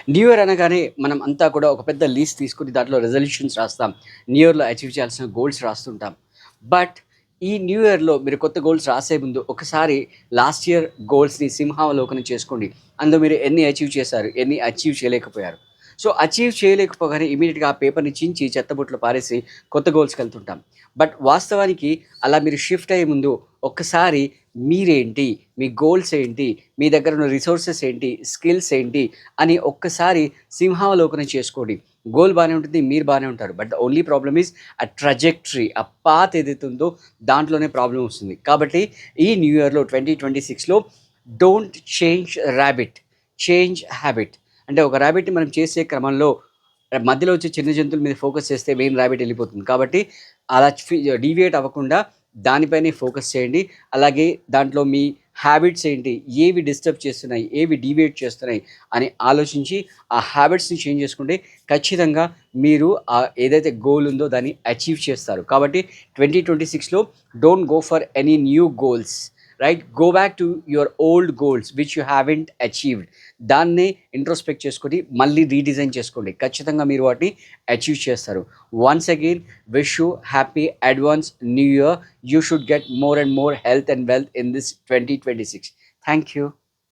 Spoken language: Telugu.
న్యూ ఇయర్ అనగానే మనం అంతా కూడా ఒక పెద్ద లిస్ట్ తీసుకొని దాంట్లో రెజల్యూషన్స్ రాస్తాం. న్యూ ఇయర్‌లో అచీవ్ చేయాల్సిన గోల్స్ రాస్తుంటాం. బట్ ఈ న్యూ ఇయర్‌లో మీరు కొత్త గోల్స్ రాసే ముందు ఒకసారి లాస్ట్ ఇయర్ గోల్స్‌ని సింహావలోకనం చేసుకోండి. అందులో మీరు ఎన్ని అచీవ్ చేశారు? ఎన్ని అచీవ్ చేయలేకపోయారు? సో, అచీవ్ చేయలేకపోగానే ఇమ్మీడియేట్‌గా ఆ పేపర్‌ని చించి చెత్తబుట్టలో పారేసి కొత్త గోల్స్‌కెళ్తుంటాం. బట్ వాస్తవానికి అలా మీరు షిఫ్ట్ అయ్యే ముందు ఒక్కసారి మీరేంటి? మీ గోల్స్ ఏంటి? మీ దగ్గర ఉన్న రిసోర్సెస్ ఏంటి? స్కిల్స్ ఏంటి? అని ఒక్కసారి సింహావలోకనం చేసుకోండి. గోల్ బానే ఉంటుంది. మీరు బానే ఉంటారు. But the only problem is ఆ ట్రజెక్టరీ, ఆ పాత్ ఏదైతే ఉందో దాంట్లోనే ప్రాబ్లమ్ వస్తుంది. కాబట్టి ఈ న్యూ ఇయర్‌లో 2026లో don't change rabbit, change habit. అంటే ఒక రాబిట్‌ని మనం చేసే క్రమంలో మధ్యలో వచ్చే చిన్న జంతువుల మీద ఫోకస్ చేస్తే మెయిన్ రాబిట్ వెళ్ళిపోతుంది. కాబట్టి అలా డీవియేట్ అవ్వకుండా దానిపైనే ఫోకస్ చేయండి. అలాగే దాంట్లో మీ హ్యాబిట్స్ ఏంటి? ఏవి డిస్టర్బ్ చేస్తున్నాయి? ఏవి డీవియేట్ చేస్తున్నాయి? అని ఆలోచించి ఆ హ్యాబిట్స్‌ని చేంజ్ చేసుకుంటే ఖచ్చితంగా మీరు ఏదైతే గోల్ ఉందో దాన్ని అచీవ్ చేస్తారు. కాబట్టి 2026లో don't go for any new goals. Right? Go back to your old goals which you haven't achieved. దాన్నే ఇంట్రోస్పెక్ట్ చేసుకొని మళ్ళీ రీడిజైన్ చేసుకోండి. ఖచ్చితంగా మీరు వాటిని అచీవ్ చేస్తారు. Once again wish you happy advance new year. You should get more and more health and wealth in this 2026. Thank you.